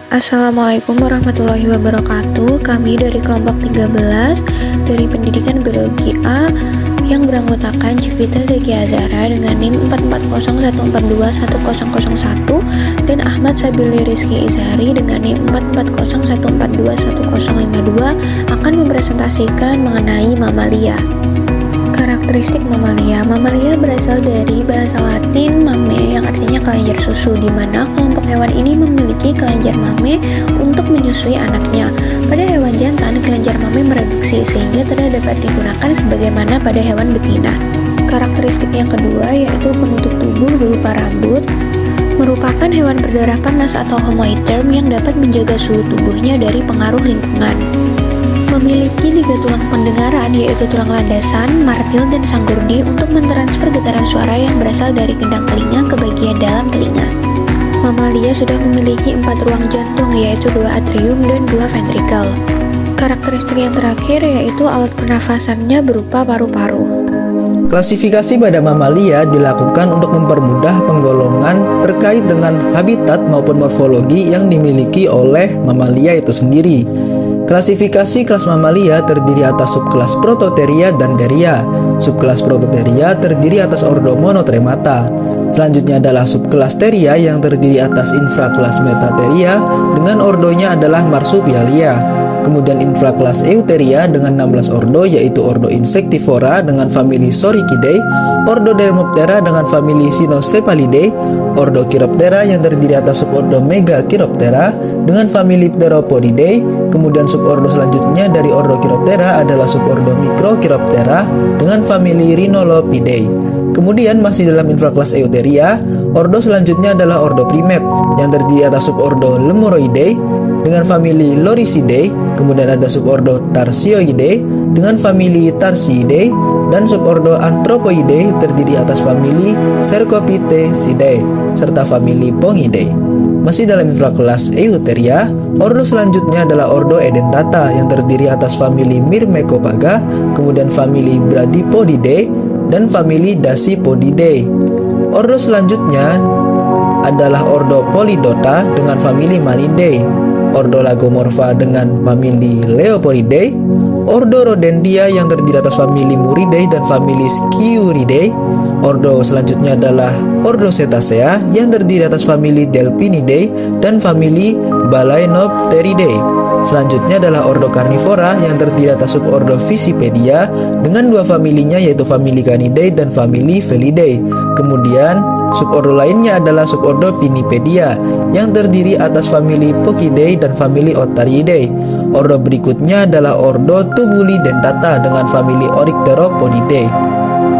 Assalamualaikum warahmatullahi wabarakatuh. Kami dari kelompok 13 dari Pendidikan Biologi A yang beranggotakan Cikita Zeki Azara dengan NIM 44014210001 dan Ahmad Sabili Rizky Izhari dengan NIM 44014210052 akan mempresentasikan mengenai mamalia. Karakteristik mamalia. Mamalia berasal dari bahasa Latin mame yang artinya kelenjar susu, di mana kelompok hewan ini memiliki kelenjar mame untuk menyusui anaknya. Pada hewan jantan, kelenjar mame mereduksi sehingga tidak dapat digunakan sebagaimana pada hewan betina. Karakteristik yang kedua yaitu penutup tubuh berupa rambut. Merupakan hewan berdarah panas atau homoiderm yang dapat menjaga suhu tubuhnya dari pengaruh lingkungan. Memiliki 3 tulang pendengaran yaitu tulang landasan, martil, dan sanggurdi untuk mentransfer getaran suara yang berasal dari gendang telinga ke bagian dalam telinga. Mamalia sudah memiliki 4 ruang jantung yaitu 2 atrium dan 2 ventrikel. Karakteristik yang terakhir yaitu alat pernafasannya berupa paru-paru. Klasifikasi pada mamalia dilakukan untuk mempermudah penggolongan terkait dengan habitat maupun morfologi yang dimiliki oleh mamalia itu sendiri. Klasifikasi kelas mamalia terdiri atas subkelas Prototheria dan Theria. Subkelas Prototheria terdiri atas ordo Monotremata. Selanjutnya adalah subkelas Theria yang terdiri atas infrakelas Metatheria dengan ordonya adalah Marsupialia. Kemudian infrakelas Eutheria dengan 16 ordo yaitu ordo Insectivora dengan famili Soricidae, ordo Dermoptera dengan famili Cynocephalidae, ordo Chiroptera yang terdiri atas subordo Megachiroptera dengan famili Pteropodidae. Kemudian subordo selanjutnya dari ordo Chiroptera adalah subordo Microchiroptera dengan famili Rhinolophidae. Kemudian masih dalam infrakelas Eutheria, ordo selanjutnya adalah ordo Primate yang terdiri atas subordo Lemuridae dengan famili Lorisidae. Kemudian ada subordo Tarsioidae dengan famili Tarsiidae dan subordo Anthropoidae terdiri atas famili Cercopithecidae serta famili Pongidae. Masih dalam infrakelas Eutheria, ordo selanjutnya adalah ordo Edentata yang terdiri atas famili Myrmecopaga, kemudian famili Bradypodidae dan famili Dasypodidae. Ordo selanjutnya adalah ordo Polydota dengan famili Manidae, ordo Lagomorpha dengan famili Leoporidae, ordo Rodentia yang terdiri atas famili Muridae dan famili Sciuridae. Ordo selanjutnya adalah ordo Cetacea yang terdiri atas famili Delphinidae dan famili Balaenopteridae. Selanjutnya adalah ordo Carnivora yang terdiri atas subordo Visipedia dengan 2 familinya yaitu famili Canidae dan famili Felidae. Kemudian subordo lainnya adalah subordo Pinnipedia yang terdiri atas famili Pochidae dan famili Otariidae. Ordo berikutnya adalah ordo Tubulidentata dengan famili Orycteroponidae.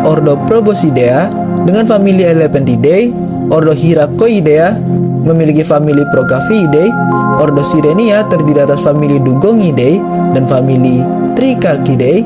Ordo Proboscidea dengan famili Elephantidae. Ordo Hyracoidea memiliki famili Procaphiidae. Ordo Sirenia terdiri atas famili Dugongidae dan famili Tricachidae.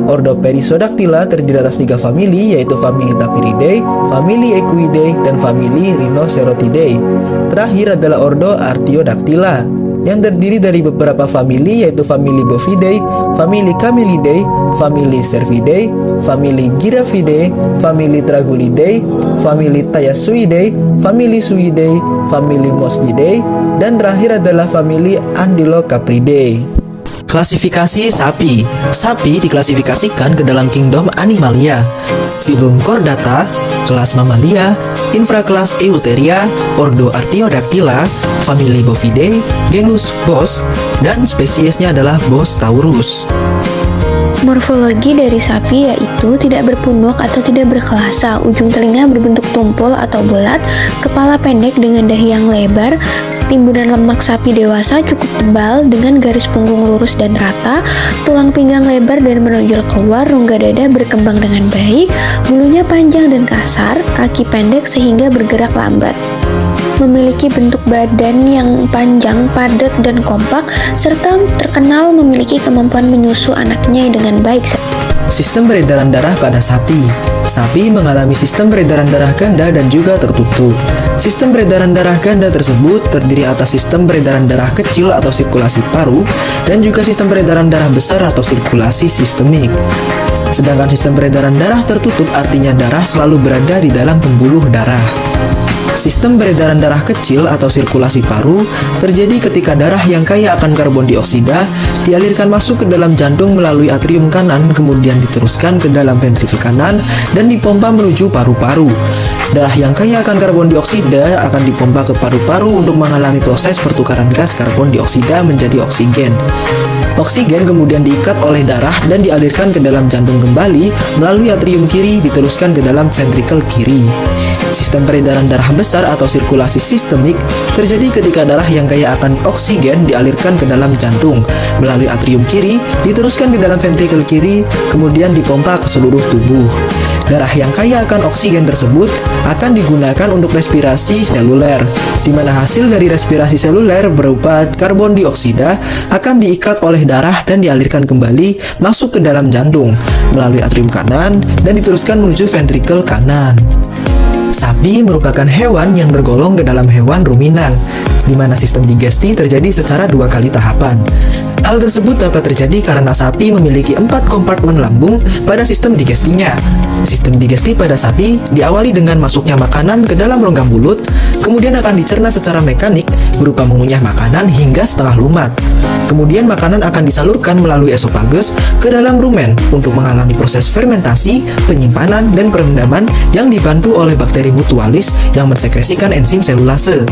Ordo Perissodactyla terdiri atas 3 famili yaitu famili Tapiridae, famili Equidae, dan famili Rhinocerotidae. Terakhir adalah ordo Artiodactyla yang terdiri dari beberapa famili yaitu famili Bovidae, famili Camelidae, famili Cervidae, famili Giraffidae, famili Tragulidae, famili Thayassuidae, famili Suidae, famili Moschidae, dan terakhir adalah famili Antilocapridae. Klasifikasi sapi. Sapi diklasifikasikan ke dalam kingdom Animalia, filum Chordata, kelas Mamalia, infrakelas Eutheria, ordo Artiodactyla, famili Bovidae, genus Bos, dan spesiesnya adalah Bos taurus. Morfologi dari sapi yaitu tidak berpunuk atau tidak berkelasa, ujung telinga berbentuk tumpul atau bulat, kepala pendek dengan dahi yang lebar, timbunan lemak sapi dewasa cukup tebal dengan garis punggung lurus dan rata, tulang pinggang lebar dan menonjol keluar, rongga dada berkembang dengan baik, bulunya panjang dan kasar, kaki pendek sehingga bergerak lambat. Memiliki bentuk badan yang panjang, padat, dan kompak, serta terkenal memiliki kemampuan menyusu anaknya dengan baik. Sistem peredaran darah pada sapi. Sapi mengalami sistem peredaran darah ganda dan juga tertutup. Sistem peredaran darah ganda tersebut terdiri atas sistem peredaran darah kecil atau sirkulasi paru dan juga sistem peredaran darah besar atau sirkulasi sistemik. Sedangkan sistem peredaran darah tertutup artinya darah selalu berada di dalam pembuluh darah. Sistem peredaran darah kecil atau sirkulasi paru terjadi ketika darah yang kaya akan karbon dioksida dialirkan masuk ke dalam jantung melalui atrium kanan, kemudian diteruskan ke dalam ventrikel kanan dan dipompa menuju paru-paru. Darah yang kaya akan karbon dioksida akan dipompa ke paru-paru untuk mengalami proses pertukaran gas karbon dioksida menjadi oksigen. Oksigen kemudian diikat oleh darah dan dialirkan ke dalam jantung kembali melalui atrium kiri diteruskan ke dalam ventrikel kiri. Sistem peredaran darah besar atau sirkulasi sistemik terjadi ketika darah yang kaya akan oksigen dialirkan ke dalam jantung melalui atrium kiri diteruskan ke dalam ventrikel kiri kemudian dipompa ke seluruh tubuh. Darah yang kaya akan oksigen tersebut akan digunakan untuk respirasi seluler, di mana hasil dari respirasi seluler berupa karbon dioksida akan diikat oleh darah dan dialirkan kembali masuk ke dalam jantung melalui atrium kanan dan diteruskan menuju ventrikel kanan. Sapi merupakan hewan yang tergolong ke dalam hewan ruminan, di mana sistem digesti terjadi secara 2 kali tahapan. Hal tersebut dapat terjadi karena sapi memiliki 4 kompartemen lambung pada sistem digestinya. Sistem digesti pada sapi diawali dengan masuknya makanan ke dalam rongga mulut, kemudian akan dicerna secara mekanik berupa mengunyah makanan hingga setengah lumat. Kemudian makanan akan disalurkan melalui esofagus ke dalam rumen untuk mengalami proses fermentasi, penyimpanan, dan perendaman yang dibantu oleh bakteri mutualis yang mensekresikan enzim selulase.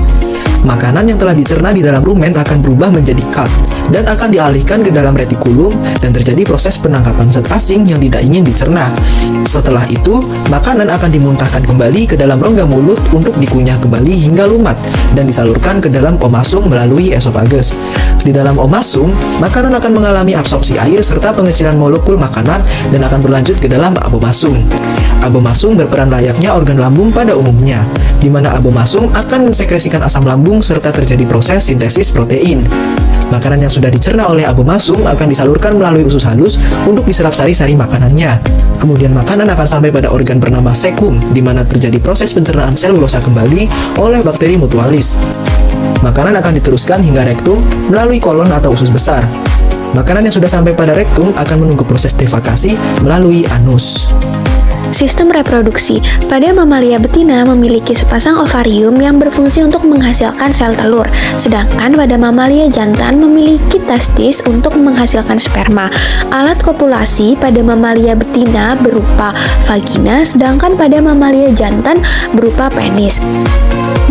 Makanan yang telah dicerna di dalam rumen akan berubah menjadi cut dan akan dialihkan ke dalam retikulum dan terjadi proses penangkapan zat asing yang tidak ingin dicerna. Setelah itu, makanan akan dimuntahkan kembali ke dalam rongga mulut untuk dikunyah kembali hingga lumat dan disalurkan ke dalam omasum melalui esofagus. Di dalam omasum, makanan akan mengalami absorpsi air serta pengecilan molekul makanan dan akan berlanjut ke dalam abomasum. Abomasum berperan layaknya organ lambung pada umumnya, di mana abomasum akan mensekresikan asam lambung serta terjadi proses sintesis protein. Makanan yang sudah dicerna oleh abomasum akan disalurkan melalui usus halus untuk diserap sari-sari makanannya. Kemudian makanan akan sampai pada organ bernama sekum, di mana terjadi proses pencernaan selulosa kembali oleh bakteri mutualis. Makanan akan diteruskan hingga rektum melalui kolon atau usus besar. Makanan yang sudah sampai pada rektum akan menunggu proses defekasi melalui anus. Sistem reproduksi pada mamalia betina memiliki sepasang ovarium yang berfungsi untuk menghasilkan sel telur, sedangkan pada mamalia jantan memiliki testis untuk menghasilkan sperma. Alat kopulasi pada mamalia betina berupa vagina, sedangkan pada mamalia jantan berupa penis.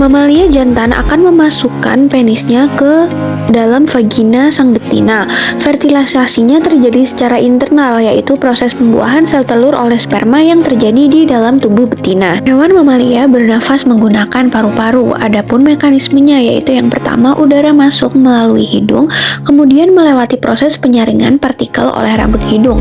Mamalia jantan akan memasukkan penisnya ke dalam vagina sang betina. Fertilisasinya terjadi secara internal, yaitu proses pembuahan sel telur oleh sperma yang terjadi di dalam tubuh betina. Hewan mamalia bernafas menggunakan paru-paru. Adapun mekanismenya yaitu yang pertama, udara masuk melalui hidung, kemudian melewati proses penyaringan partikel oleh rambut hidung,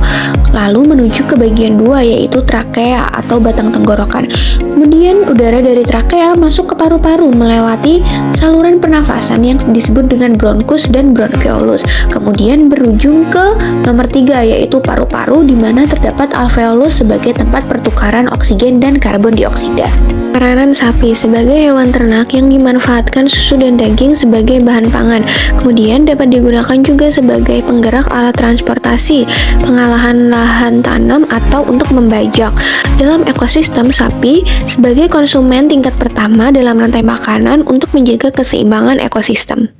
lalu menuju ke bagian 2 yaitu trakea atau batang tenggorokan. Kemudian udara dari trakea masuk ke paru-paru melewati saluran pernafasan yang disebut dengan bronkus dan bronkeolus. Kemudian berujung ke nomor 3 yaitu paru-paru, di mana terdapat alveolus sebagai tempat pertukaran oksigen dan karbon dioksida. Peranan sapi sebagai hewan ternak yang dimanfaatkan susu dan daging sebagai bahan pangan, kemudian dapat digunakan juga sebagai penggerak alat transportasi, pengalahan lahan tanam, atau untuk membajak. Dalam ekosistem, sapi sebagai konsumen tingkat pertama dalam rantai makanan untuk menjaga keseimbangan ekosistem.